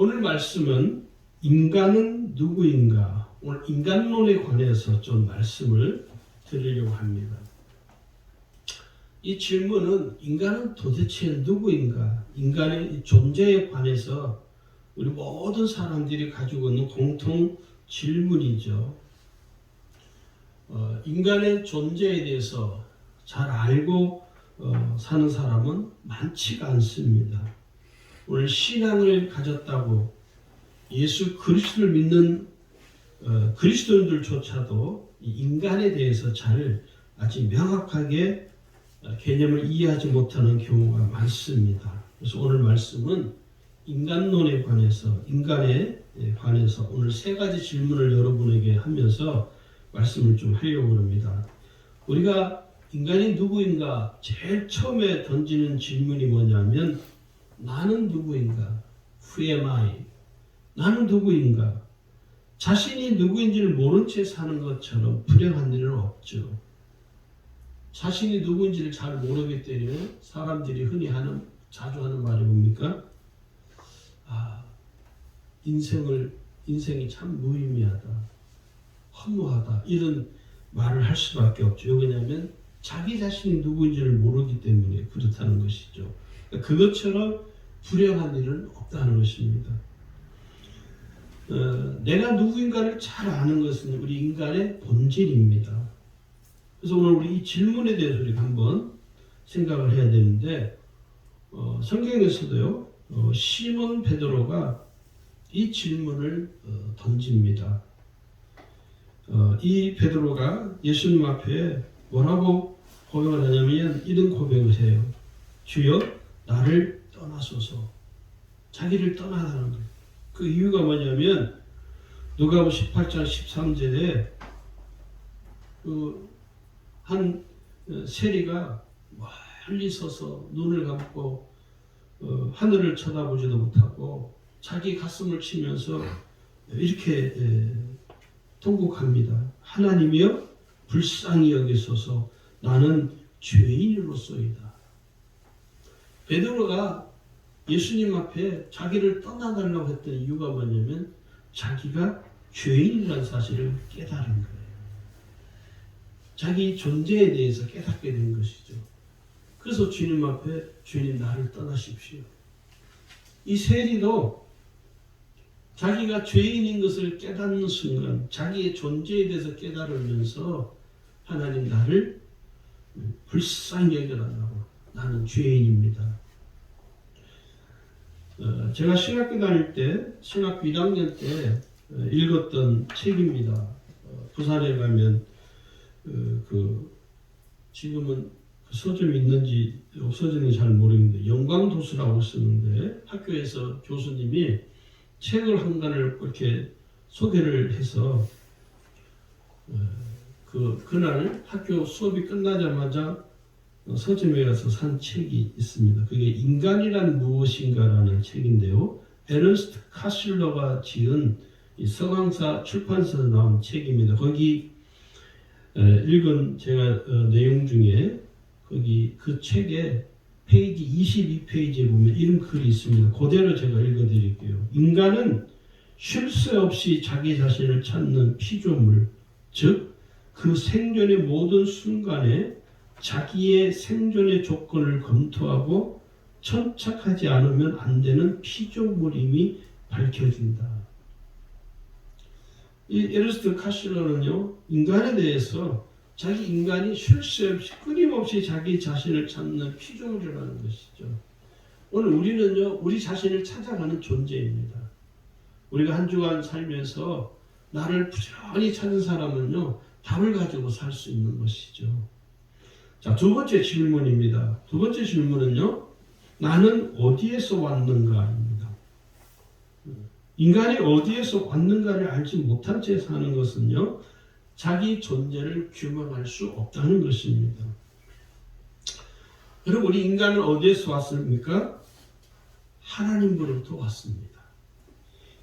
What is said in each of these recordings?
오늘 말씀은 인간은 누구인가? 오늘 인간론에 관해서 좀 말씀을 드리려고 합니다. 이 질문은 인간은 도대체 누구인가? 인간의 존재에 관해서 우리 모든 사람들이 가지고 있는 공통 질문이죠. 인간의 존재에 대해서 잘 알고 사는 사람은 많지가 않습니다. 오늘 신앙을 가졌다고 예수 그리스도를 믿는 그리스도인들조차도 이 인간에 대해서 잘 아직 명확하게 개념을 이해하지 못하는 경우가 많습니다. 그래서 오늘 말씀은 인간론에 관해서, 인간에 관해서 오늘 세 가지 질문을 여러분에게 하면서 말씀을 좀 하려고 합니다. 우리가 인간이 누구인가 제일 처음에 던지는 질문이 뭐냐면 나는 누구인가? Who am I? 나는 누구인가? 자신이 누구인지를 모른 채 사는 것처럼 불행한 일은 없죠. 자신이 누구인지를 잘 모르기 때문에 사람들이 흔히 자주 하는 말이 뭡니까? 인생이 참 무의미하다, 허무하다, 이런 말을 할 수밖에 없죠. 왜냐하면 자기 자신이 누구인지를 모르기 때문에 그렇다는 것이죠. 그것처럼 불행한 일은 없다는 것입니다. 내가 누구인가를 잘 아는 것은 우리 인간의 본질입니다. 그래서 오늘 우리 이 질문에 대해서 우리가 한번 생각을 해야 되는데 성경에서도요 시몬 베드로가 이 질문을 던집니다. 이 베드로가 예수님 앞에 뭐라고 고백을 하냐면 이런 고백을 해요. 주여 나를 떠나소서. 자기를 떠나라는 거예요. 그 이유가 뭐냐면 누가복음 18장 13절에 한 세리가 멀리 서서 눈을 감고 하늘을 쳐다보지도 못하고 자기 가슴을 치면서 이렇게 통곡합니다. 하나님이여 불쌍히 여기소서 나는 죄인으로소이다. 베드로가 예수님 앞에 자기를 떠나달라고 했던 이유가 뭐냐면 자기가 죄인이라는 사실을 깨달은 거예요. 자기 존재에 대해서 깨닫게 된 것이죠. 그래서 주님 앞에 주님 나를 떠나십시오. 이 세리도 자기가 죄인인 것을 깨닫는 순간 자기의 존재에 대해서 깨달으면서 하나님 나를 불쌍히 여겨달라고, 나는 죄인입니다. 제가 신학교 다닐 때, 신학교 1학년 때 읽었던 책입니다. 부산에 가면 지금은 그 서점이 있는지 없어졌는지 잘 모르겠는데 영광도서라고 쓰는데 학교에서 교수님이 책을 한 권을 이렇게 소개를 해서 그날 학교 수업이 끝나자마자 서점에 가서 산 책이 있습니다. 그게 인간이란 무엇인가라는 책인데요. 에르스트 카실러가 지은 서강사 출판사에서 나온 책입니다. 거기 읽은 제가 내용 중에 거기 그 책에 페이지 22페이지에 보면 이런 글이 있습니다. 그대로 제가 읽어드릴게요. 인간은 쉴 새 없이 자기 자신을 찾는 피조물, 즉 그 생존의 모든 순간에 자기의 생존의 조건을 검토하고 천착하지 않으면 안 되는 피조물임이 밝혀진다. 이 에르스트 카실러는요, 인간에 대해서 자기 인간이 쉴 새 없이 끊임없이 자기 자신을 찾는 피조물이라는 것이죠. 오늘 우리는요, 우리 자신을 찾아가는 존재입니다. 우리가 한 주간 살면서 나를 부지런히 찾은 사람은요, 답을 가지고 살 수 있는 것이죠. 자, 두 번째 질문입니다. 두 번째 질문은요, 나는 어디에서 왔는가입니다. 인간이 어디에서 왔는가를 알지 못한 채 사는 것은요, 자기 존재를 규명할 수 없다는 것입니다. 여러분, 우리 인간은 어디에서 왔습니까? 하나님으로부터 왔습니다.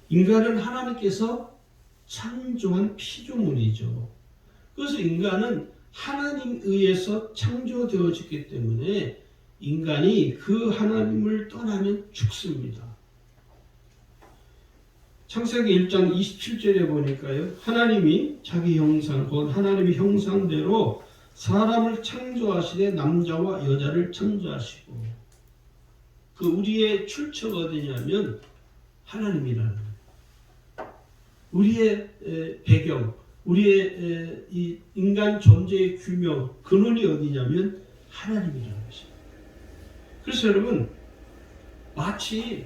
인간은 하나님께서 창조한 피조물이죠. 그래서 인간은 하나님에 의해서 창조되어졌기 때문에 인간이 그 하나님을 떠나면 죽습니다. 창세기 1장 27절에 보니까요. 하나님이 자기 형상, 곧 하나님의 형상대로 사람을 창조하시되 남자와 여자를 창조하시고, 그 우리의 출처가 어디냐면 하나님이라는 거예요. 우리의 배경, 우리의 이 인간 존재의 규명, 근원이 어디냐면 하나님이라는 것입니다. 그래서 여러분, 마치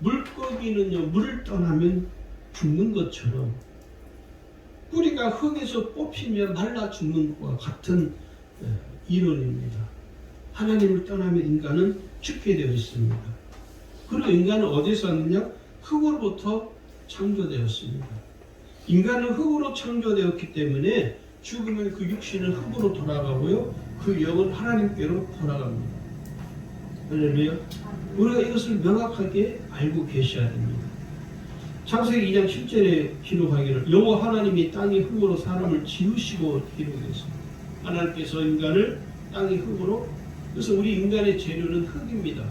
물고기는요, 물을 떠나면 죽는 것처럼 뿌리가 흙에서 뽑히면 말라 죽는 것과 같은 이론입니다. 하나님을 떠나면 인간은 죽게 되어 있습니다. 그리고 인간은 어디서 왔느냐? 흙으로부터 창조되었습니다. 인간은 흙으로 창조되었기 때문에 죽으면 그 육신은 흙으로 돌아가고요, 그 영은 하나님께로 돌아갑니다. 할렐루야. 우리가 이것을 명확하게 알고 계셔야 됩니다. 창세기 2장 7절에 기록하기를 여호와 하나님이 땅의 흙으로 사람을 지으시고 기록했습니다. 하나님께서 인간을 땅의 흙으로, 그래서 우리 인간의 재료는 흙입니다.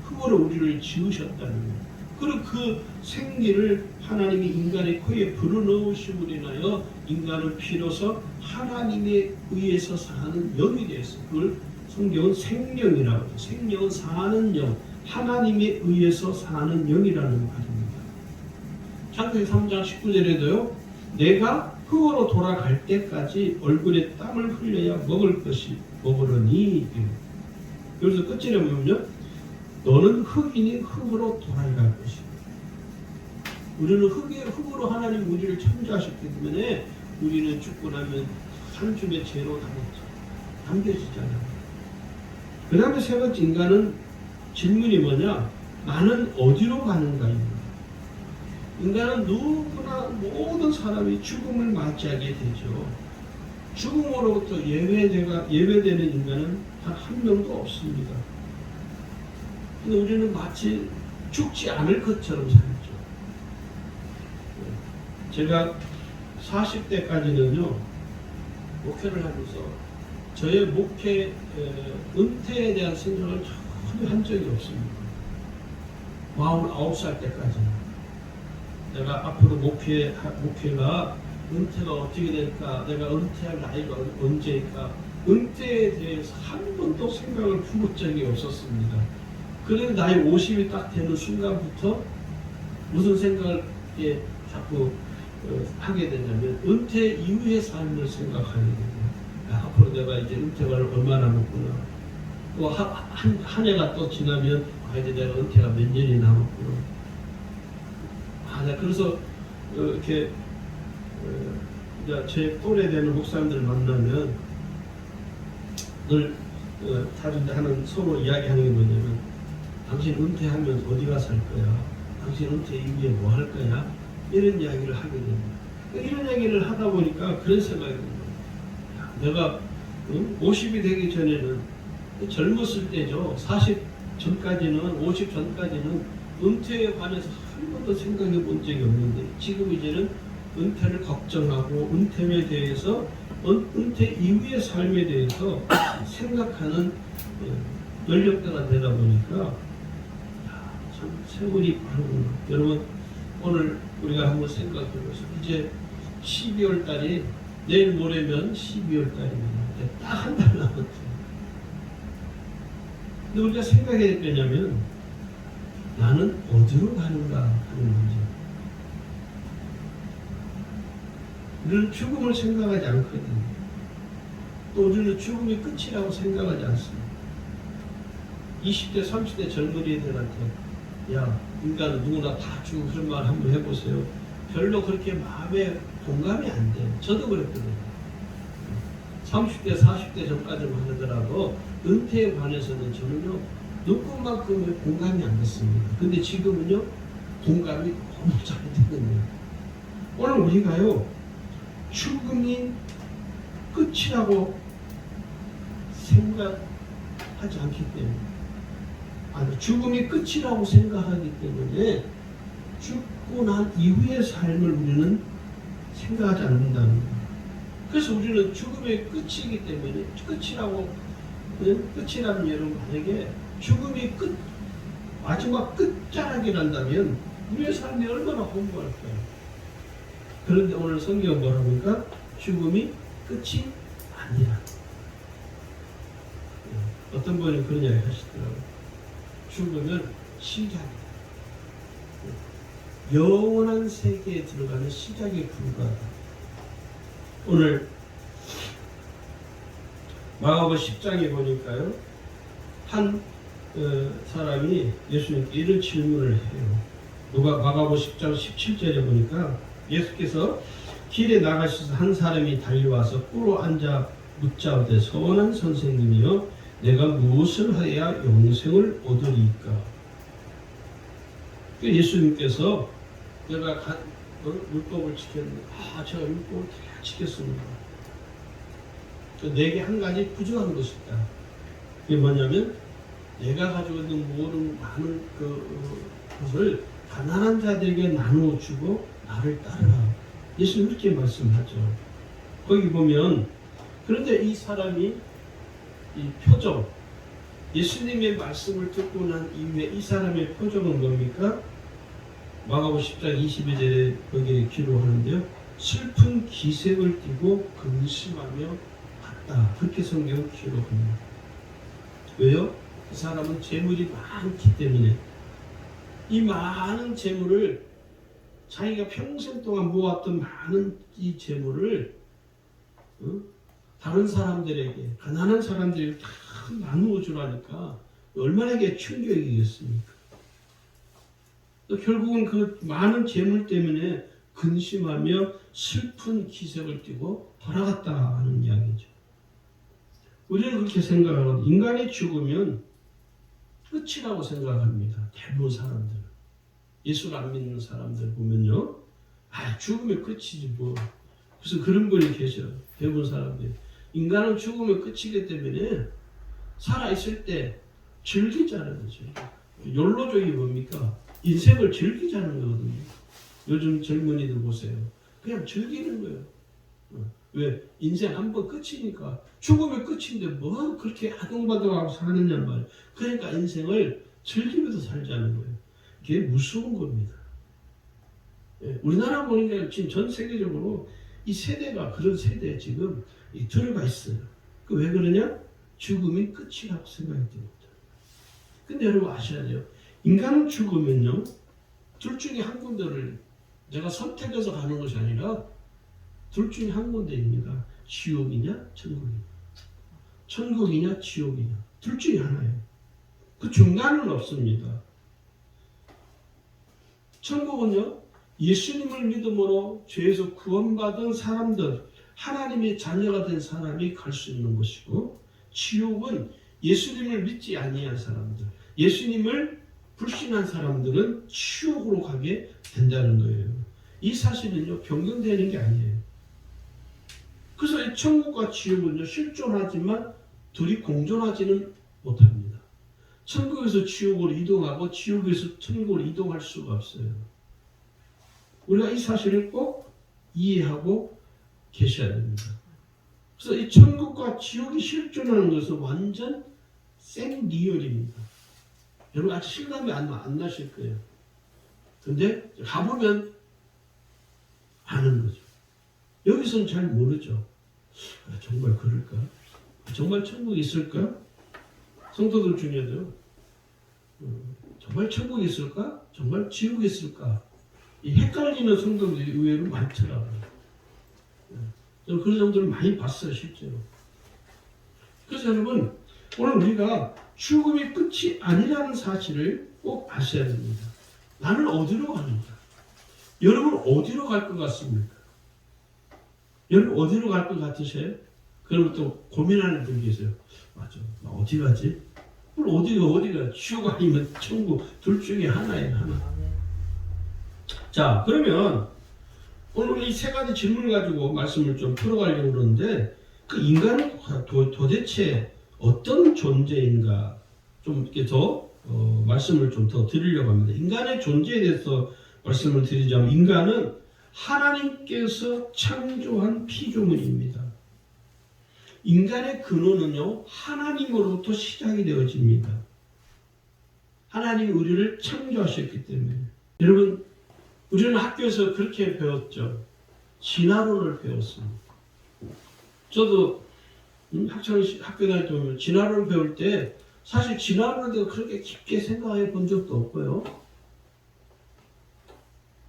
흙으로 우리를 지으셨다는 거예요. 그리고 그 생기를 하나님이 인간의 코에 불어넣으심으로 인하여 인간은 비로소 하나님에 의해서 사는 영이 되었어요. 그걸 성경은 생명이라고 해요. 생명은 사는 영, 하나님에 의해서 사는 영이라는 말입니다. 창세기 3장 19절에도요. 내가 흙으로 돌아갈 때까지 얼굴에 땀을 흘려야 먹을 것이 먹으려니. 그래서 끝에 보면요. 너는 흙이니 흙으로 돌아갈 것이다. 우리는 흙으로 하나님 우리를 창조하셨기 때문에 우리는 죽고 나면 한 줌의 죄로 담겨지잖아요. 그 다음에 세 번째, 인간은 질문이 뭐냐? 나는 어디로 가는가입니다. 인간은 누구나 모든 사람이 죽음을 맞이하게 되죠. 죽음으로부터 예외되는 인간은 단 한 명도 없습니다. 근데 우리는 마치 죽지 않을 것처럼 살죠. 제가 40대까지는요, 목회를 하면서 저의 목회 은퇴에 대한 생각을 전혀 한 적이 없습니다. 49살 때까지는. 내가 앞으로 목회가 은퇴가 어떻게 될까, 내가 은퇴할 나이가 언제일까, 은퇴에 대해서 한 번도 생각을 품은 적이 없었습니다. 그래서 나이 50이 딱 되는 순간부터 무슨 생각을 자꾸 하게 되냐면 은퇴 이후의 삶을 생각하게 됩니다. 앞으로 내가 이제 은퇴가 얼마나 남았구나. 또 한 해가 또 지나면 이제 내가 은퇴가 몇 년이 남았구나. 그래서 이렇게 제 또래 되는 목사님들 만나면 늘 다른 데 하는 서로 이야기하는 게 뭐냐면 당신 은퇴하면 어디 가서 할 거야? 당신 은퇴 이후에 뭐 할 거야? 이런 이야기를 하게 됩니다. 이런 이야기를 하다 보니까 그런 생각이 듭니다. 내가 50이 되기 전에는 젊었을 때죠. 40 전까지는, 50 전까지는 은퇴에 관해서 한 번도 생각해 본 적이 없는데 지금 이제는 은퇴를 걱정하고 은퇴에 대해서, 은퇴 이후의 삶에 대해서 생각하는 연령대가 되다 보니까 참 세월이 빠르구나. 여러분, 오늘 우리가 한번 생각해 보세요. 이제 12월 달이, 내일 모레면 12월 달입니다. 딱 한 달 남았죠. 근데 우리가 생각해야 될 거냐면 나는 어디로 가는가 하는 문제. 우리는 죽음을 생각하지 않거든요. 또 우리는 죽음이 끝이라고 생각하지 않습니다. 20대, 30대 젊은이들한테 야, 인간은 누구나 다 죽고 그런 말 한번 해보세요. 별로 그렇게 마음에 공감이 안 돼요. 저도 그랬거든요. 30대, 40대 전까지만 하더라도 은퇴에 관해서는 저는요, 눈꽃만큼의 공감이 안 됐습니다. 근데 지금은요, 공감이 너무 잘 되거든요. 오늘 우리가요, 죽음이 끝이라고 생각하지 않기 때문에, 죽음이 끝이라고 생각하기 때문에 죽고 난 이후의 삶을 우리는 생각하지 않는다는 거예요. 그래서 우리는 죽음의 끝이기 때문에 끝이라는 여러분, 만약에 죽음이 마지막 끝자락이란다면 우리의 삶이 얼마나 공부할까요? 그런데 오늘 성경 뭐라고 하니까 죽음이 끝이 아니라. 어떤 분이 그런 이야기 하시더라고요. 죽으면 시작이다. 영원한 세계에 들어가는 시작에 불과하다. 오늘 마가복음 10장에 보니까요, 한 사람이 예수님께 이런 질문을 해요. 마가복음 10장 17절에 보니까 예수께서 길에 나가셔서 한 사람이 달려와서 꿇어 앉아 묻자오되 선한 선생님이여 내가 무엇을 하여야 영생을 얻으리이까? 예수님께서 내가 율법을 지켰는데 제가 율법을 다 지켰습니다. 내게 한 가지 부족한 것이 있다. 그게 뭐냐면 내가 가지고 있는 모든 많은 것을 가난한 자들에게 나누어 주고 나를 따르라. 예수님 이렇게 말씀하죠. 거기 보면 그런데 이 사람이 이 표정, 예수님의 말씀을 듣고 난 이후에 이 사람의 표정은 뭡니까? 마가복음 10장 22절에 거기에 기록하는데요. 슬픈 기색을 띠고 근심하며 갔다. 그렇게 성경은 기록합니다. 왜요? 그 사람은 재물이 많기 때문에 이 많은 재물을 자기가 평생 동안 모았던 많은 이 재물을 다른 사람들에게, 가난한 사람들에게 다 나누어 주라니까 얼마나 이게 충격이겠습니까? 결국은 그 많은 재물 때문에 근심하며 슬픈 기색을 띠고 돌아갔다 하는 이야기죠. 우리는 그렇게 생각하고 인간이 죽으면 끝이라고 생각합니다. 대부분 사람들은. 예수를 안 믿는 사람들 보면요. 죽으면 끝이지 뭐. 그래서 그런 분이 계셔. 대부분 사람들이. 인간은 죽으면 끝이기 때문에 살아있을 때 즐기자는 거죠. 욜로족이 뭡니까? 인생을 즐기자는 거거든요. 요즘 젊은이들 보세요. 그냥 즐기는 거예요. 왜? 인생 한 번 끝이니까. 죽으면 끝인데 뭐 그렇게 아동바동하고 사느냐 말이에요. 그러니까 인생을 즐기면서 살자는 거예요. 그게 무서운 겁니다. 우리나라 보니까 지금 전 세계적으로 이 세대가 그런 세대에 지금 들어가 있어요. 왜 그러냐? 죽음이 끝이라고 생각이 듭니다. 근데 여러분 아셔야 돼요. 인간은 죽으면요, 둘 중에 한 군데를 내가 선택해서 가는 것이 아니라 둘 중에 한 군데입니다. 지옥이냐, 천국이냐. 천국이냐, 지옥이냐. 둘 중에 하나예요. 그 중간은 없습니다. 천국은요, 예수님을 믿음으로 죄에서 구원받은 사람들, 하나님의 자녀가 된 사람이 갈 수 있는 것이고, 지옥은 예수님을 믿지 아니한 사람들, 예수님을 불신한 사람들은 지옥으로 가게 된다는 거예요. 이 사실은요, 변경되는 게 아니에요. 그래서 이 천국과 지옥은요, 실존하지만 둘이 공존하지는 못합니다. 천국에서 지옥으로 이동하고 지옥에서 천국으로 이동할 수가 없어요. 우리가 이 사실을 꼭 이해하고 계셔야 됩니다. 그래서 이 천국과 지옥이 실존하는 것은 완전 생리얼입니다. 여러분 아직 실감이 안 나실 거예요. 근데 가보면 아는 거죠. 여기서는 잘 모르죠. 정말 그럴까? 정말 천국이 있을까? 성도들 중에도 정말 천국이 있을까? 정말 지옥이 있을까? 이 헷갈리는 성도들이 의외로 많더라고요. 저는 그런 정도를 많이 봤어요, 실제로. 그래서 여러분, 오늘 우리가 죽음이 끝이 아니라는 사실을 꼭 아셔야 됩니다. 나는 어디로 가는가? 여러분 어디로 갈 것 같습니까? 여러분 어디로 갈 것 같으세요? 그러면 또 고민하는 분 계세요. 맞아, 나 어디 가지? 어디가 지옥 아니면 천국 둘 중에 하나예요, 하나. 자, 그러면 오늘 이 세 가지 질문을 가지고 말씀을 좀 풀어가려고 그러는데, 그 인간은 도대체 어떤 존재인가 좀 이렇게 더 말씀을 좀 더 드리려고 합니다. 인간의 존재에 대해서 말씀을 드리자면, 인간은 하나님께서 창조한 피조물입니다. 인간의 근원은요, 하나님으로부터 시작이 되어집니다. 하나님이 우리를 창조하셨기 때문에. 여러분, 우리는 학교에서 그렇게 배웠죠. 진화론을 배웠습니다. 저도 학교 다닐 때 보면 진화론을 배울 때 사실 진화론에 대해서 그렇게 깊게 생각해 본 적도 없고요.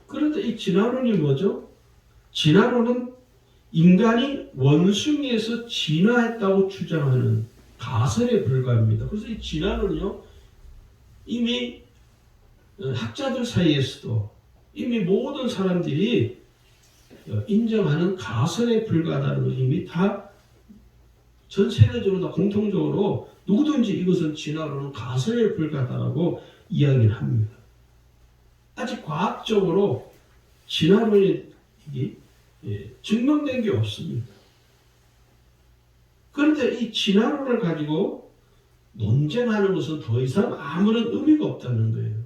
그런데 이 진화론이 뭐죠? 진화론은 인간이 원숭이에서 진화했다고 주장하는 가설에 불과합니다. 그래서 이 진화론은요, 이미 학자들 사이에서도 이미 모든 사람들이 인정하는 가설에 불과하다는 걸 이미 다 전 세계적으로 다 공통적으로 누구든지 이것은 진화론은 가설에 불과하다고 이야기를 합니다. 아직 과학적으로 진화론이 증명된 게 없습니다. 그런데 이 진화론을 가지고 논쟁하는 것은 더 이상 아무런 의미가 없다는 거예요.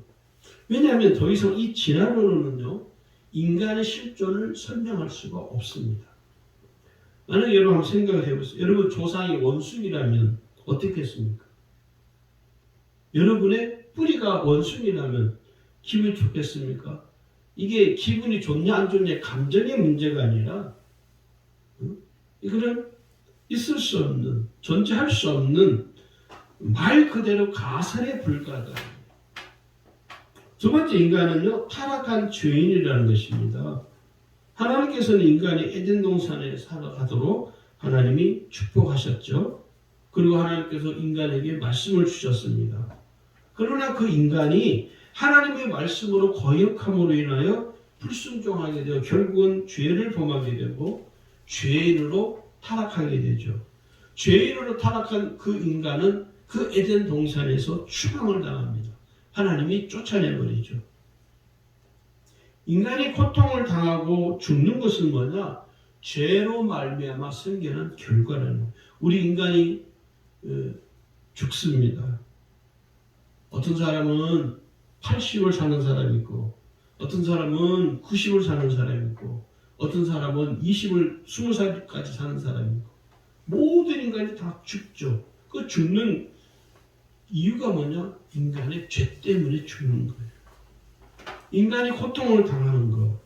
왜냐하면 더 이상 이 진화론은요, 인간의 실존을 설명할 수가 없습니다. 만약 여러분 한번 생각을 해보세요. 여러분 조상이 원숭이라면 어떻겠습니까? 여러분의 뿌리가 원숭이라면 기분이 좋겠습니까? 이게 기분이 좋냐 안 좋냐 감정의 문제가 아니라 이거는 있을 수 없는, 존재할 수 없는 말 그대로 가설에 불과하다. 두 번째, 인간은요, 타락한 죄인이라는 것입니다. 하나님께서는 인간이 에덴 동산에 살아가도록 하나님이 축복하셨죠. 그리고 하나님께서 인간에게 말씀을 주셨습니다. 그러나 그 인간이 하나님의 말씀으로 거역함으로 인하여 불순종하게 되어 결국은 죄를 범하게 되고 죄인으로 타락하게 되죠. 죄인으로 타락한 그 인간은 그 에덴 동산에서 추방을 당합니다. 하나님이 쫓아내버리죠. 인간이 고통을 당하고 죽는 것은 뭐냐? 죄로 말미암아 생겨난 결과라는 거예요. 우리 인간이 죽습니다. 어떤 사람은 80을 사는 사람이 있고, 어떤 사람은 90을 사는 사람이 있고, 어떤 사람은 20살까지 사는 사람이 있고, 모든 인간이 다 죽죠. 그 죽는 이유가 뭐냐? 인간의 죄 때문에 죽는 거예요. 인간이 고통을 당하는 것,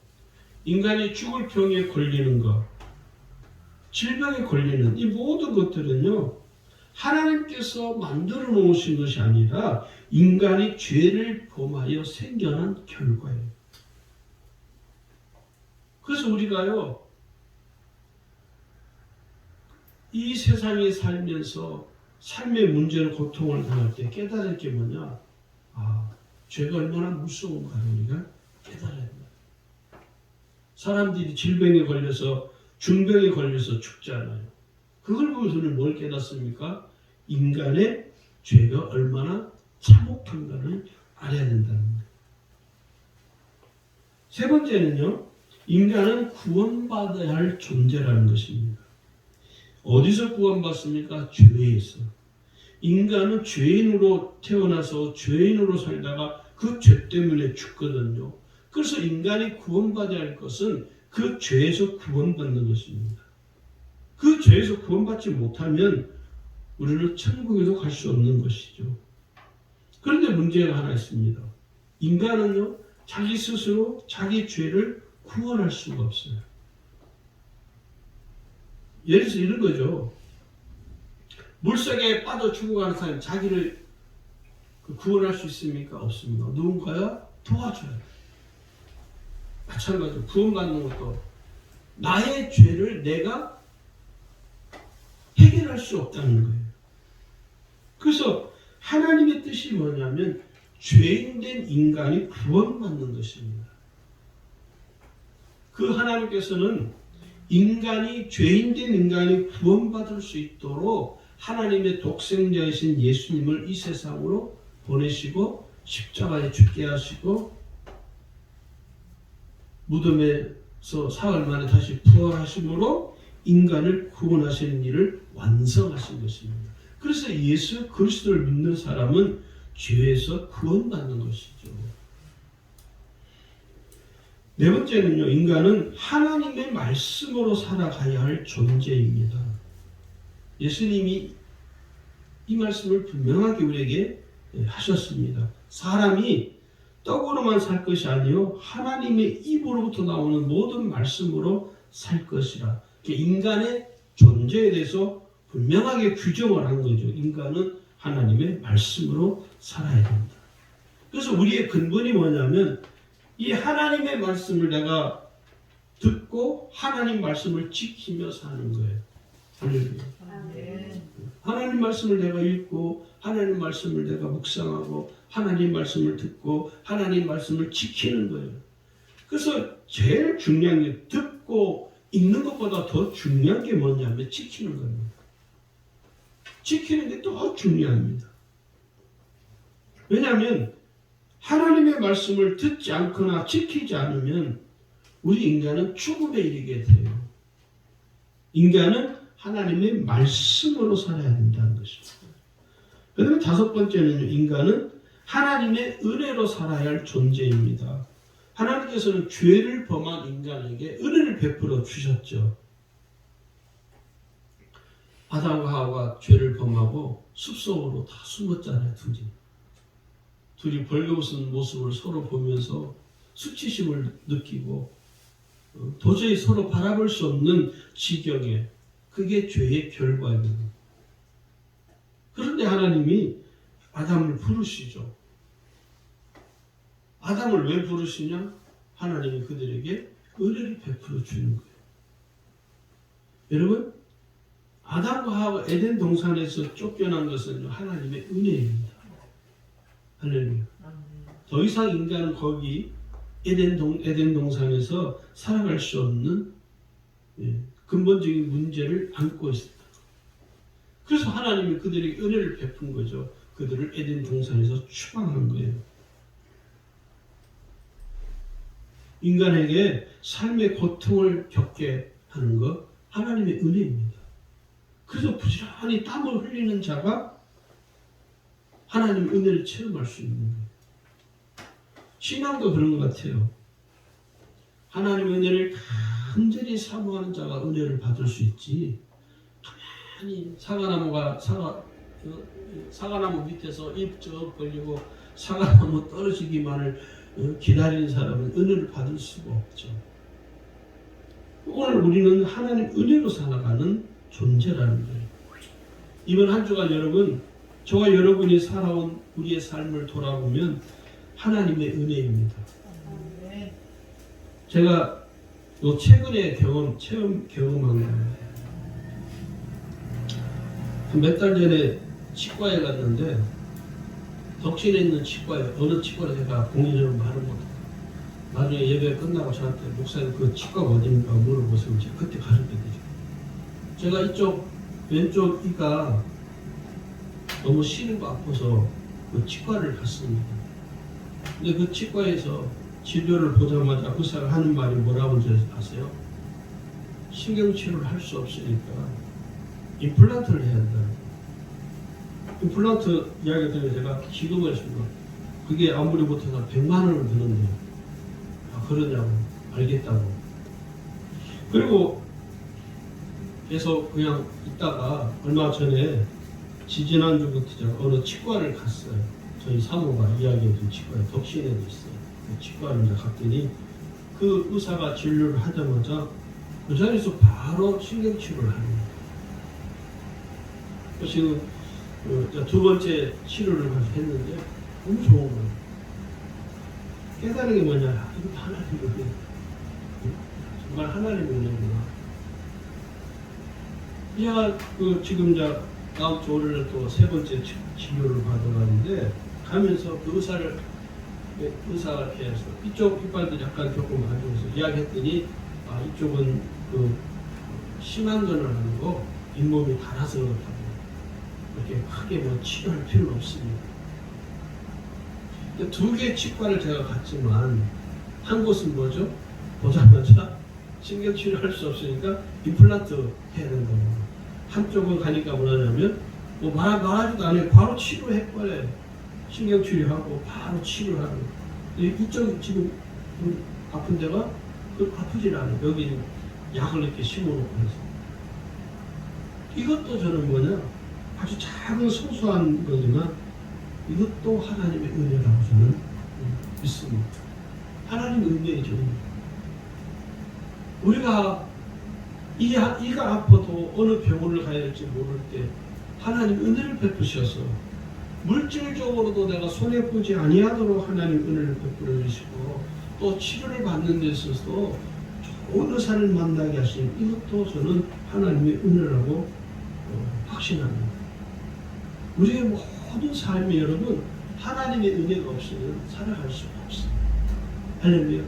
인간이 죽을 병에 걸리는 것, 질병에 걸리는 이 모든 것들은요, 하나님께서 만들어 놓으신 것이 아니라 인간이 죄를 범하여 생겨난 결과예요. 그래서 우리가요, 이 세상에 살면서 삶의 문제로 고통을 당할 때 깨달을 게 뭐냐? 죄가 얼마나 무서운가를 우리가 깨달아야 합니다. 사람들이 질병에 걸려서 중병에 걸려서 죽잖아요. 그걸 보고서는 뭘 깨닫습니까? 인간의 죄가 얼마나 참혹한가를 알아야 된다는 거예요. 세 번째는요, 인간은 구원받아야 할 존재라는 것입니다. 어디서 구원받습니까? 죄에서. 인간은 죄인으로 태어나서 죄인으로 살다가 그 죄 때문에 죽거든요. 그래서 인간이 구원받아야 할 것은 그 죄에서 구원받는 것입니다. 그 죄에서 구원받지 못하면 우리는 천국에도 갈 수 없는 것이죠. 그런데 문제가 하나 있습니다. 인간은요, 자기 스스로 자기 죄를 구원할 수가 없어요. 예를 들어서 이런 거죠. 물속에 빠져 죽어가는 사람이 자기를 구원할 수 있습니까? 없습니다. 누군가가 도와줘요. 마찬가지로 구원받는 것도 나의 죄를 내가 해결할 수 없다는 거예요. 그래서 하나님의 뜻이 뭐냐면 죄인된 인간이 구원받는 것입니다. 그 하나님께서는 죄인된 인간이 구원받을 수 있도록 하나님의 독생자이신 예수님을 이 세상으로 보내시고 십자가에 죽게 하시고 무덤에서 사흘 만에 다시 부활하심으로 인간을 구원하시는 일을 완성하신 것입니다. 그래서 예수 그리스도를 믿는 사람은 죄에서 구원받는 것이죠. 네 번째는요, 인간은 하나님의 말씀으로 살아가야 할 존재입니다. 예수님이 이 말씀을 분명하게 우리에게 하셨습니다. 사람이 떡으로만 살 것이 아니요 하나님의 입으로부터 나오는 모든 말씀으로 살 것이라. 인간의 존재에 대해서 분명하게 규정을 한 거죠. 인간은 하나님의 말씀으로 살아야 됩니다. 그래서 우리의 근본이 뭐냐면 이 하나님의 말씀을 내가 듣고 하나님 말씀을 지키며 사는 거예요. 할렐루야. 하나님 말씀을 내가 읽고 하나님 말씀을 내가 묵상하고 하나님 말씀을 듣고 하나님 말씀을 지키는 거예요. 그래서 제일 중요한 게 듣고 읽는 것보다 더 중요한 게 뭐냐면 지키는 겁니다. 지키는 게 더 중요합니다. 왜냐하면 하나님의 말씀을 듣지 않거나 지키지 않으면 우리 인간은 죽음에 이르게 돼요. 인간은 하나님의 말씀으로 살아야 된다는 것입니다. 그 다음에 다섯 번째는 인간은 하나님의 은혜로 살아야 할 존재입니다. 하나님께서는 죄를 범한 인간에게 은혜를 베풀어 주셨죠. 아담과 하와가 죄를 범하고 숲속으로 다 숨었잖아요. 둘이 벌거벗은 모습을 서로 보면서 수치심을 느끼고 도저히 서로 바라볼 수 없는 지경에, 그게 죄의 결과입니다. 그런데 하나님이 아담을 부르시죠. 아담을 왜 부르시냐? 하나님이 그들에게 은혜를 베풀어 주는 거예요. 여러분, 아담과 하와 에덴 동산에서 쫓겨난 것은 하나님의 은혜입니다. 할렐루야. 더 이상 인간은 거기 에덴 동산에서 살아갈 수 없는 근본적인 문제를 안고 있습니다. 그래서 하나님이 그들에게 은혜를 베푼 거죠. 그들을 에덴 동산에서 추방한 거예요. 인간에게 삶의 고통을 겪게 하는 것, 하나님의 은혜입니다. 그래서 부지런히 땀을 흘리는 자가 하나님 은혜를 체험할 수 있는 거예요. 신앙도 그런 것 같아요. 하나님 은혜를 간절히 사모하는 자가 은혜를 받을 수 있지, 가만히 사과나무 밑에서 잎 쩍 벌리고 사과나무 떨어지기만을 기다리는 사람은 은혜를 받을 수가 없죠. 오늘 우리는 하나님 은혜로 살아가는 존재라는 거예요. 이번 한 주간 여러분, 저와 여러분이 살아온 우리의 삶을 돌아보면 하나님의 은혜입니다. 제가 최근에 경험한 거예요. 몇 달 전에 치과에 갔는데, 덕신에 있는 치과에, 어느 치과를 제가 공개적으로 말을 못해요. 나중에 예배 끝나고 저한테 목사님 그 치과가 어디입니까 물어보세요. 제가 그때 가르쳐드리죠. 제가 이쪽 왼쪽 이가 너무 시리고 아파서 그 치과를 갔습니다. 근데 그 치과에서 진료를 보자마자 의사가 하는 말이 뭐라고 아세요? 신경치료를 할 수 없으니까 임플란트를 해야 한다. 임플란트 이야기 들으면 제가 기도를 했습니다. 그게 아무리 못해서 100만 원을 드는데, 그러냐고, 알겠다고. 그리고 계속 그냥 있다가 얼마 전에 지지난주부터 제가 어느 치과를 갔어요. 저희 사모가 이야기해준 치과에 덕신에도 있어요. 그 치과를 이제 갔더니 그 의사가 진료를 하자마자 그 자리에서 바로 신경치료를 하는 거예요. 지금 두 번째 치료를 했는데 너무 좋은 거예요. 깨달은 게 뭐냐? 이거 하나님의 은혜. 정말 하나님의 은혜구나. 제가 지금 이제 다음 주 월요일에 또 세 번째 진료를 받으러 가는데, 가면서 그 의사가 이렇게 해서 이쪽 이빨도 약간 조금 안 좋아서 이야기했더니, 이쪽은 그 심한 건 아니고 잇몸이 닳아서 그렇다고, 이렇게 크게 뭐 치료할 필요는 없습니다. 두 개의 치과를 제가 갔지만 한 곳은 뭐죠? 보자마자 신경치료 할 수 없으니까 임플란트 해야 된다고. 한쪽은 가니까 뭐냐면 뭐 말하지도 않아요. 바로 치료해버려요. 신경치료하고 바로 치료하고. 이쪽 지금 아픈 데가 아프질 않아요. 여기 약을 이렇게 심어놓고 해서. 이것도 저는 뭐냐, 아주 작은 소소한 거지만 이것도 하나님의 은혜라고 저는 있습니다. 하나님의 은혜죠. 우리가 이가 아파도 어느 병원을 가야 될지 모를 때 하나님 은혜를 베푸셔서 물질적으로도 내가 손해보지 아니하도록 하나님 은혜를 베풀어 주시고 또 치료를 받는 데 있어서 좋은 의사를 만나게 하신 이것도 저는 하나님의 은혜라고 확신합니다. 우리의 모든 삶이 여러분 하나님의 은혜가 없으면 살아갈 수가 없습니다. 할렐루야.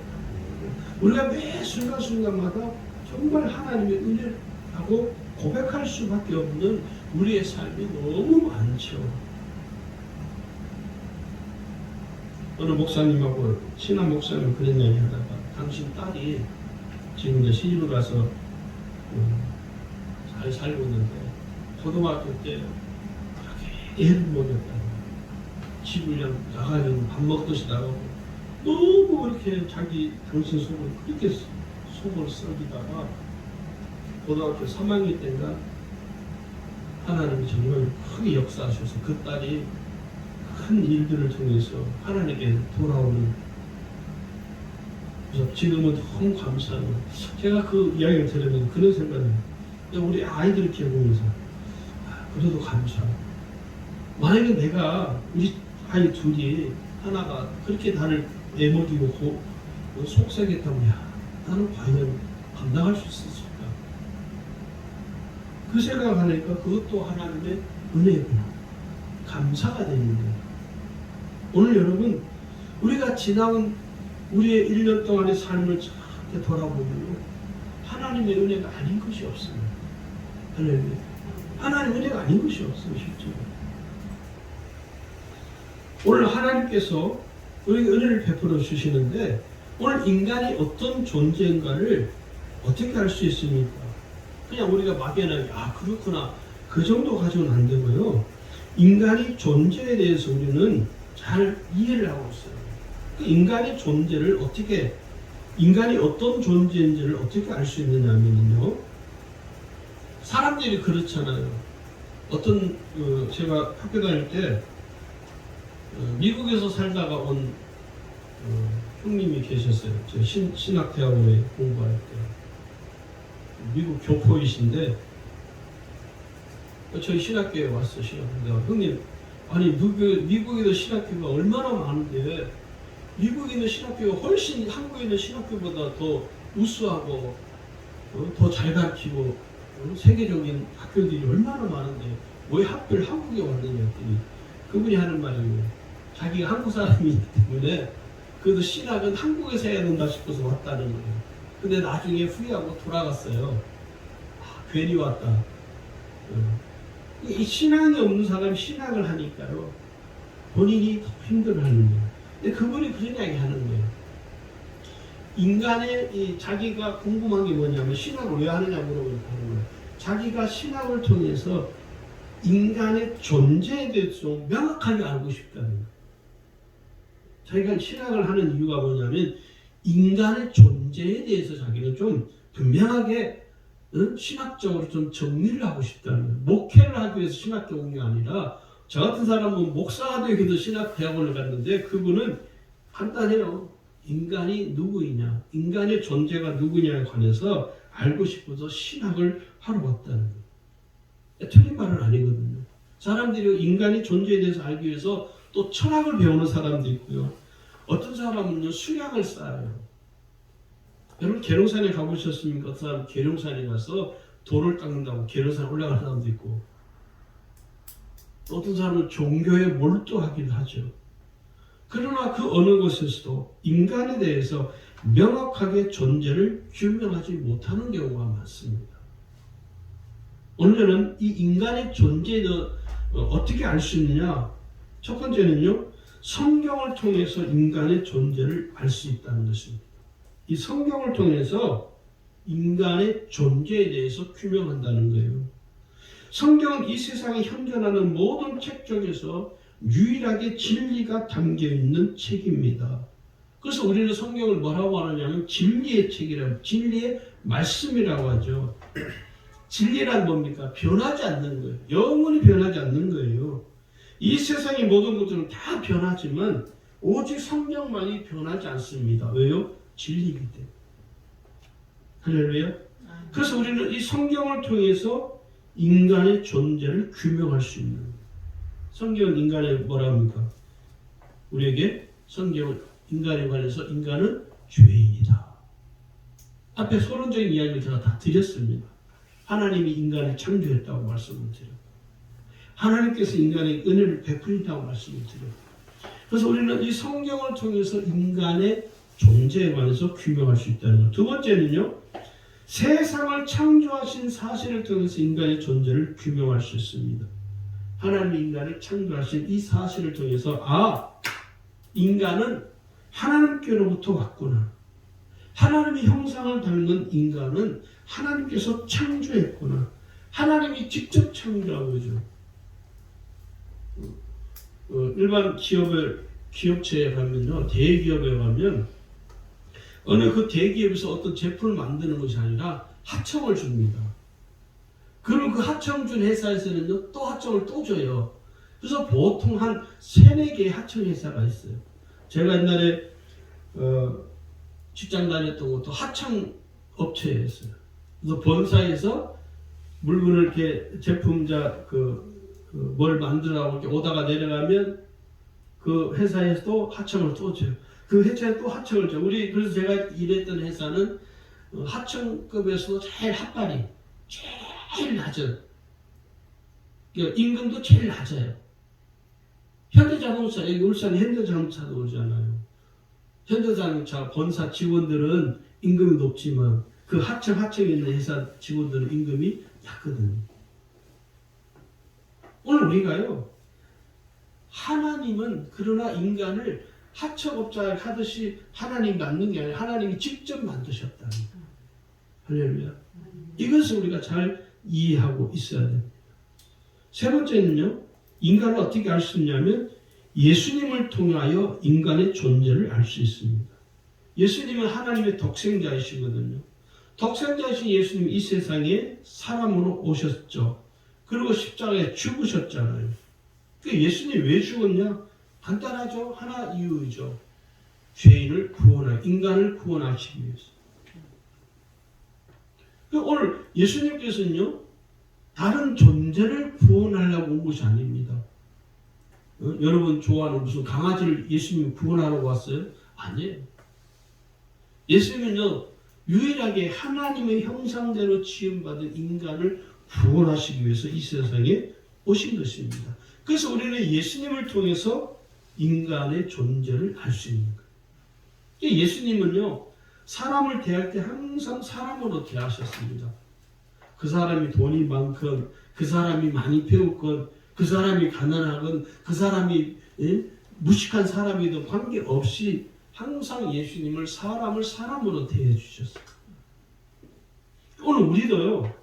우리가 매 순간순간마다 정말 하나님의 은혜라고 고백할 수밖에 없는 우리의 삶이 너무 많죠. 어느 목사님하고 신한 목사님 그런 얘기 하다가 당신 딸이 지금 이제 시집을 가서 잘 살고 있는데 고등학교 때 그렇게 애를 먹였다고 집을 그냥 나가면 밥 먹듯이 나가고 너무 그렇게 자기 당신 속을 그렇게 속을 썩이다가 고등학교 3학년 때인가 하나님이 정말 크게 역사하셔서 그 딸이 큰 일들을 통해서 하나님께 돌아오는, 그래서 지금은 너무 감사하고 제가 그 이야기를 들으면서 그런 생각을 해요. 우리 아이들을 키워보면서 그래도 감사하고 만약에 내가 우리 아이 둘이 하나가 그렇게 나를 애먹이고 속삭였다면 나는 과연 감당할 수 있었을까? 그 생각하니까 그것도 하나님의 은혜구나. 감사가 되는 거예요. 오늘 여러분 우리가 지나온 우리의 1년 동안의 삶을 이렇게 돌아보면 하나님의 은혜가 아닌 것이 없습니다. 하나님의 은혜가 아닌 것이 없어요. 실제로. 오늘 하나님께서 우리에게 은혜를 베풀어 주시는데 오늘 인간이 어떤 존재인가를 어떻게 알 수 있습니까? 그냥 우리가 막연하게 그렇구나 그 정도 가지고는 안 되고요. 인간의 존재에 대해서 우리는 잘 이해를 하고 있어요. 인간의 존재를 어떻게, 인간이 어떤 존재인지를 어떻게 알 수 있느냐 하면요, 사람들이 그렇잖아요. 어떤 제가 학교 다닐 때 미국에서 살다가 온 형님이 계셨어요. 저 신학대학원에 공부할 때 미국 교포이신데 저희 신학교에 왔어. 신학교에 형님, 아니 미국에도 신학교가 얼마나 많은데 미국에 있는 신학교가 훨씬 한국에 있는 신학교보다 더 우수하고 더 잘 가르치고 세계적인 학교들이 얼마나 많은데 왜 하필 한국에 왔느냐 했더니 그분이 하는 말이에요. 자기가 한국 사람이기 때문에 그래도 신학은 한국에서 해야 된다 싶어서 왔다는 거예요. 근데 나중에 후회하고 돌아갔어요. 괜히 왔다. 이 신앙이 없는 사람이 신학을 하니까요, 본인이 더 힘들어하는 거예요. 근데 그분이 그런 이야기 하는 거예요. 인간의 자기가 궁금한 게 뭐냐면 신학을 왜 하느냐 물어보니까 하는 거예요. 자기가 신학을 통해서 인간의 존재에 대해서 명확하게 알고 싶다는 거예요. 자기가 신학을 하는 이유가 뭐냐면 인간의 존재에 대해서 자기는 좀 분명하게 신학적으로 좀 정리를 하고 싶다는 거예요. 목회를 하기 위해서 신학교 온 게 아니라 저 같은 사람은 목사가 되기 위해서 신학대학원을 갔는데 그분은 간단해요. 인간이 누구이냐, 인간의 존재가 누구냐에 관해서 알고 싶어서 신학을 하러 왔다는 거예요. 틀린 말은 아니거든요. 사람들이 인간의 존재에 대해서 알기 위해서 또 철학을 배우는 사람도 있고요. 어떤 사람은요 수량을 쌓아요. 여러분 계룡산에 가보셨습니까? 어떤 사람 계룡산에 가서 돌을 닦는다고 계룡산 올라가는 사람도 있고, 또 어떤 사람은 종교에 몰두하기도 하죠. 그러나 그 어느 곳에서도 인간에 대해서 명확하게 존재를 규명하지 못하는 경우가 많습니다. 오늘은 이 인간의 존재를 어떻게 알 수 있느냐? 첫 번째는요, 성경을 통해서 인간의 존재를 알 수 있다는 것입니다. 이 성경을 통해서 인간의 존재에 대해서 규명한다는 거예요. 성경은 이 세상에 현존하는 모든 책 중에서 유일하게 진리가 담겨있는 책입니다. 그래서 우리는 성경을 뭐라고 하느냐면 진리의 책이라고, 진리의 말씀이라고 하죠. 진리란 뭡니까? 변하지 않는 거예요. 영원히 변하지 않는 거예요. 이 세상의 모든 것들은 다 변하지만 오직 성경만이 변하지 않습니다. 왜요? 진리이기 때문에. 할렐루야. 그래서 우리는 이 성경을 통해서 인간의 존재를 규명할 수 있는, 성경은 인간에 뭐라 합니까? 우리에게 성경은 인간에 관해서 인간은 죄인이다. 앞에 서론적인 이야기를 제가 다 드렸습니다. 하나님이 인간을 창조했다고 말씀을 드려요. 하나님께서 인간의 은혜를 베푸신다고 말씀을 드려요. 그래서 우리는 이 성경을 통해서 인간의 존재에 관해서 규명할 수 있다는 것. 두 번째는요, 세상을 창조하신 사실을 통해서 인간의 존재를 규명할 수 있습니다. 하나님이 인간을 창조하신 이 사실을 통해서 인간은 하나님께로부터 왔구나. 하나님의 형상을 닮은 인간은 하나님께서 창조했구나. 하나님이 직접 창조한 거죠. 일반 기업체에 가면요, 대기업에 가면 어느 그 대기업에서 어떤 제품을 만드는 것이 아니라 하청을 줍니다. 그리고 그 하청 준 회사에서는요, 또 하청을 또 줘요. 그래서 보통 한 3-4개의 하청 회사가 있어요. 제가 옛날에 직장 다녔던 것도 하청 업체였어요. 그래서 본사에서 물건을 이렇게 제품자 뭘 만들라고 이렇게 오다가 내려가면 그 회사에서도 하청을 또 줘요. 그 회사에 또 하청을 줘요. 그래서 제가 일했던 회사는 하청급에서도 제일 핫발이 제일 낮은, 임금도 제일 낮아요. 현대자동차, 여기 울산에 현대자동차도 오잖아요. 현대자동차 본사 직원들은 임금이 높지만 그 하청에 있는 회사 직원들은 임금이 낮거든요. 오늘 우리가요, 하나님은 그러나 인간을 하청업자를 하듯이 하나님 만든 게 아니라 하나님이 직접 만드셨다. 할렐루야. 이것을 우리가 잘 이해하고 있어야 됩니다. 세 번째는요, 인간을 어떻게 알 수 있냐면 예수님을 통하여 인간의 존재를 알 수 있습니다. 예수님은 하나님의 독생자이시거든요. 독생자이신 예수님이 이 세상에 사람으로 오셨죠. 그리고 십자가에 죽으셨잖아요. 예수님이 왜 죽었냐? 간단하죠. 하나 이유죠. 죄인을 인간을 구원하시기 위해서. 오늘 예수님께서는요, 다른 존재를 구원하려고 온 것이 아닙니다. 여러분 좋아하는 무슨 강아지를 예수님이 구원하러 왔어요? 아니에요. 예수님은요, 유일하게 하나님의 형상대로 지음받은 인간을 구원하시기 위해서 이 세상에 오신 것입니다. 그래서 우리는 예수님을 통해서 인간의 존재를 알 수 있는 거예요. 예수님은요, 사람을 대할 때 항상 사람으로 대하셨습니다. 그 사람이 돈이 많건, 그 사람이 많이 배웠건, 그 사람이 가난하건, 그 사람이 무식한 사람이든 관계없이 항상 예수님을 사람으로 대해 주셨어요. 오늘 우리도요,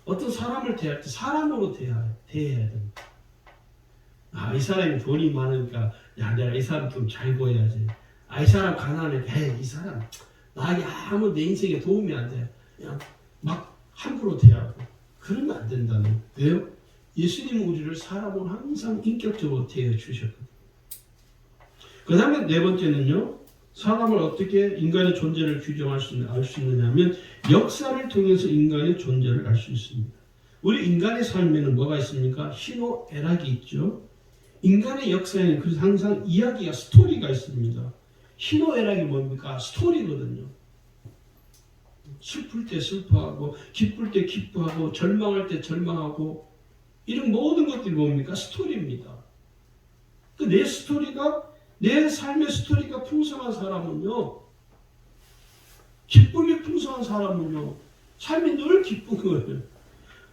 어떤 사람을 대할 때 사람으로 대해야 됩니다. 이 사람이 돈이 많으니까 내가 이 사람 좀 잘 보여야지. 이 사람 가난해. 이 사람 나에게 아무 내 인생에 도움이 안 돼. 그냥 막 함부로 대하고 그러면 안 된다는. 왜요? 예수님은 우리를 사람으로 항상 인격적으로 대해 주셨거든요. 그 다음에 네 번째는요, 사람을 어떻게 인간의 존재를 규정할 알 수 있느냐면 역사를 통해서 인간의 존재를 알 수 있습니다. 우리 인간의 삶에는 뭐가 있습니까? 희노애락이 있죠. 인간의 역사에는 그래서 항상 이야기가, 스토리가 있습니다. 희노애락이 뭡니까? 스토리거든요. 슬플 때 슬퍼하고, 기쁠 때 기뻐하고, 절망할 때 절망하고, 이런 모든 것들이 뭡니까? 스토리입니다. 내 삶의 스토리가 풍성한 사람은요, 기쁨이 풍성한 사람은요, 삶이 늘 기쁜 거예요.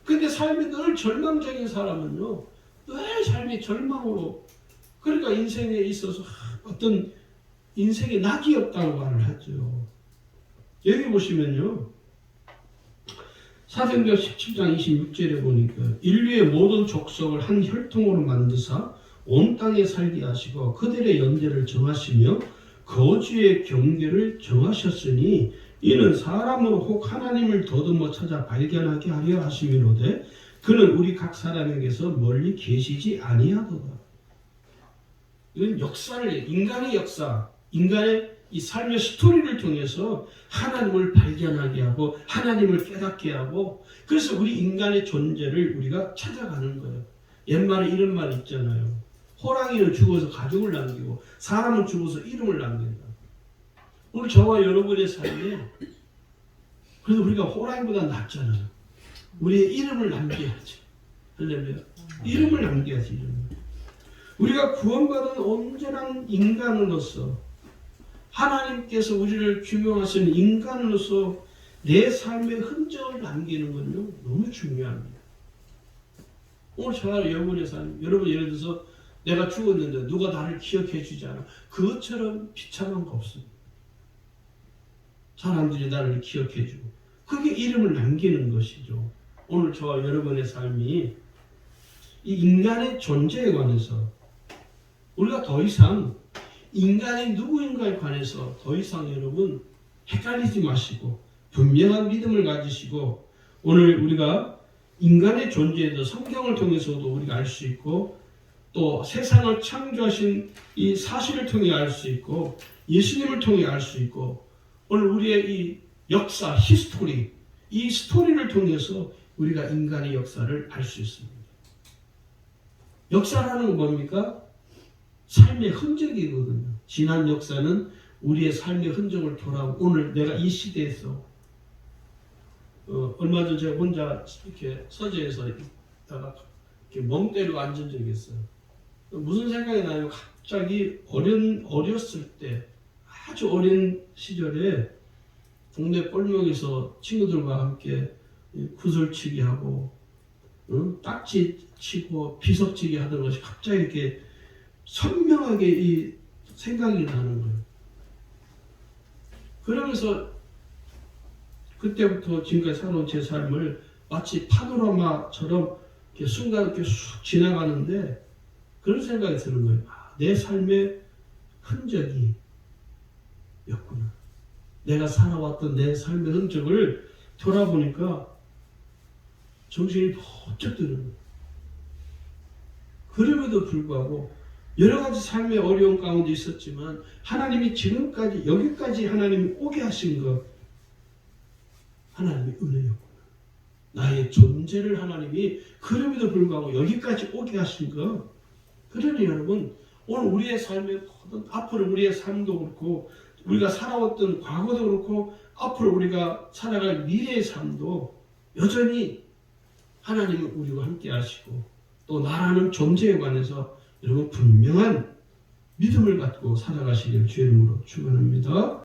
근데 삶이 늘 절망적인 사람은요, 늘 삶이 절망으로, 그러니까 인생에 있어서 어떤 인생에 낙이 없다고 말을 하죠. 여기 보시면요, 사도행전 17장 26절에 보니까 인류의 모든 족속을 한 혈통으로 만드사 온 땅에 살게 하시고 그들의 연대를 정하시며 거주의 경계를 정하셨으니 이는 사람으로 혹 하나님을 더듬어 찾아 발견하게 하려 하심이로되 그는 우리 각 사람에게서 멀리 계시지 아니하도다. 이건 역사를, 인간의 역사, 인간의 이 삶의 스토리를 통해서 하나님을 발견하게 하고 하나님을 깨닫게 하고, 그래서 우리 인간의 존재를 우리가 찾아가는 거예요. 옛말에 이런 말 있잖아요. 호랑이는 죽어서 가족을 남기고 사람은 죽어서 이름을 남긴다. 오늘 저와 여러분의 삶에 그래도 우리가 호랑이보다 낫잖아요. 우리의 이름을 남겨야지. 할렐루야. 이름을 남겨야지. 이름을. 우리가 구원받은 온전한 인간으로서, 하나님께서 우리를 규명하시는 인간으로서 내 삶의 흔적을 남기는 건요, 너무 중요합니다. 오늘 저와 여러분의 삶, 여러분 예를 들어서 내가 죽었는데 누가 나를 기억해 주지 않아. 그것처럼 비참한 거 없습니다. 사람들이 나를 기억해 주고 그게 이름을 남기는 것이죠. 오늘 저와 여러분의 삶이 이 인간의 존재에 관해서 우리가 더 이상 인간이 누구인가에 관해서 더 이상 여러분 헷갈리지 마시고 분명한 믿음을 가지시고, 오늘 우리가 인간의 존재에 대해서 성경을 통해서도 우리가 알 수 있고 또 세상을 창조하신 이 사실을 통해 알 수 있고 예수님을 통해 알 수 있고, 오늘 우리의 이 역사, 히스토리, 이 스토리를 통해서 우리가 인간의 역사를 알 수 있습니다. 역사라는 건 뭡니까? 삶의 흔적이거든요. 지난 역사는 우리의 삶의 흔적을 돌아오고, 오늘 내가 이 시대에서 얼마 전 제가 혼자 이렇게 서재에서 있다가 이렇게 멍 때리고 앉은 적이 있어요. 무슨 생각이 나요? 갑자기 어렸을 때, 아주 어린 시절에 동네 꼴목에서 친구들과 함께 구슬치기 하고 딱지 치고 비석치기 하던 것이 갑자기 이렇게 선명하게 이 생각이 나는 거예요. 그러면서 그때부터 지금까지 살아온 제 삶을 마치 파노라마처럼 이렇게 순간 이렇게 쑥 지나가는데 그런 생각이 드는 거예요. 내 삶의 흔적이 였구나. 내가 살아왔던 내 삶의 흔적을 돌아보니까 정신이 번쩍 드는 거예요. 그럼에도 불구하고 여러 가지 삶의 어려운 가운데 있었지만 하나님이 지금까지 여기까지 하나님이 오게 하신 것, 하나님의 은혜였구나. 나의 존재를 하나님이 그럼에도 불구하고 여기까지 오게 하신 것. 그러니 여러분, 오늘 우리의 삶의 앞으로 우리의 삶도 그렇고 우리가 살아왔던 과거도 그렇고 앞으로 우리가 살아갈 미래의 삶도 여전히 하나님은 우리와 함께 하시고 또 나라는 존재에 관해서 여러분 분명한 믿음을 갖고 살아가시길 주의 이름으로 축원합니다.